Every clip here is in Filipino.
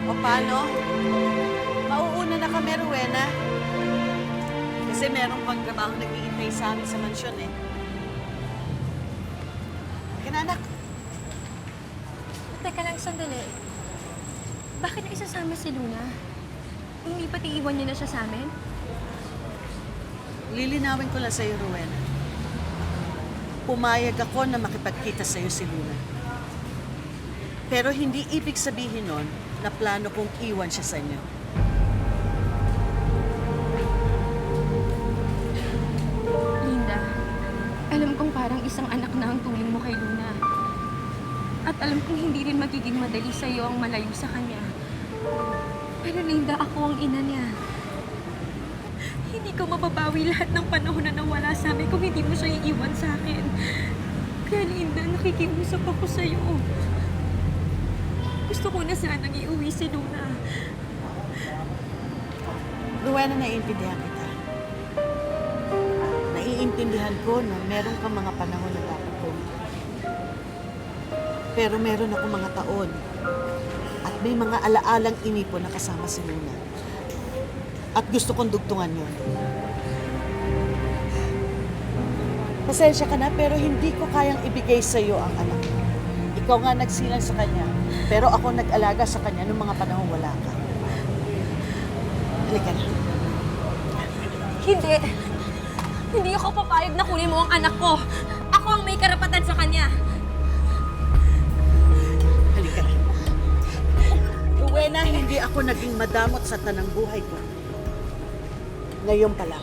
O paano? Mauuna na kami, Rowena. Kasi merong pagtrabaho nag-iintay sa amin sa mansyon eh. Kaya anak, Teka lang, sandali. Bakit na isasama si Luna? Hindi pati iwan niya na siya sa amin? lilinawin ko lang sa'yo, Rowena. Pumayag ako na makipagkita sa'yo si Luna. Pero hindi ibig sabihin nun na plano kong iwan siya sa inyo. Linda, alam kong parang isang anak na ang tuling mo kay Luna. At alam kong hindi rin magiging madali sa'yo ang malayo sa kanya. Pero Linda, ako ang ina niya. Hindi ko mababawi lahat ng panahon na nawala sa amin kung hindi mo siya iiwan sa akin. Kaya Linda, nakikiusap ako sa'yo. Gusto ko na sanang iuwi si Luna. Rowena, naiintindihan kita. Naiintindihan ko na meron kang mga panahon na dapat ko. Pero meron ako mga taon. At may mga alaalang inipon na kasama si Luna. At gusto kong dugtungan yun. Pasensya ka na, pero hindi ko kayang ibigay sa iyo ang anak mo. Ikaw nga nagsilang sa kanya, pero ako nag-alaga sa kanya nung mga panahon wala ka. Halika na. Hindi. Hindi ako papayag na kunin mo ang anak ko. Ako ang may karapatan sa kanya. Halika na. Rowena, hindi ako naging madamot sa tanang buhay ko. Ngayon pa lang,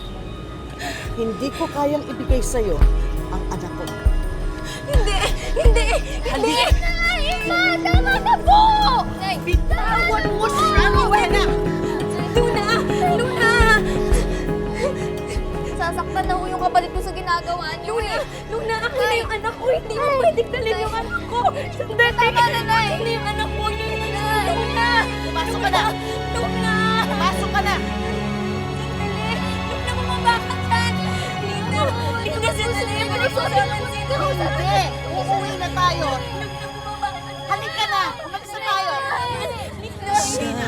hindi ko kayang ibigay sa'yo ang anak ko. Hindi! Hindi! Hindi! Nay! Ma! Tama na po! Nay! Bitawan mo siya, Rowena! Luna! Luna! Sasaktan na ho yung kapatid ko sa ginagawa niyo Luna! eh. Luna! Ako na yung anak ko! Hindi mo pwedeng dalhin yung anak ko! Sandali! Tama na, Nay! Ako na yung anak ko! Luna! Luna! Pumasok ka na! Luna! Pumasok ka na! Sandali! Luna, bumaba ka dyan! Lina! Lina, sandali! Magsasalaman si Luna! Hindi! Uuwi na tayo! Luna, bumaba ka dyan! Halika na! Umalis na tayo! Lina!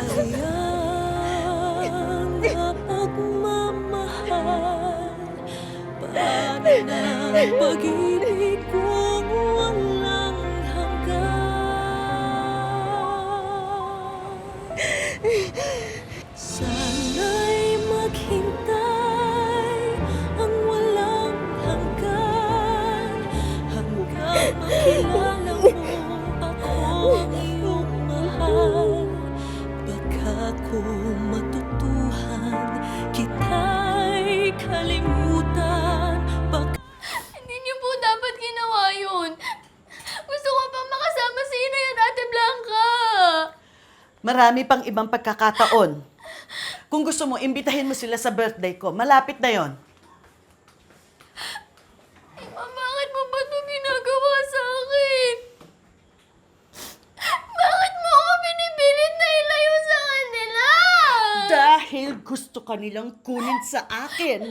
Pag-ibig kong walang hanggan. Sana'y maghintay ang walang hanggan hanggang makilala mo akong iyong mahal. Baka ko matutuhan kita'y kalimutan. Hindi niyo po dapat ginawa yun. Gusto ko pang makasama si Inay at Ate Blanca. Marami pang ibang pagkakataon. Kung gusto mo, imbitahin mo sila sa birthday ko. Malapit na yon. Ma, bakit mo ba ito ginagawa sa akin? Bakit mo ako pinipilit na ilayo sa kanila? Dahil gusto kanilang kunin sa akin.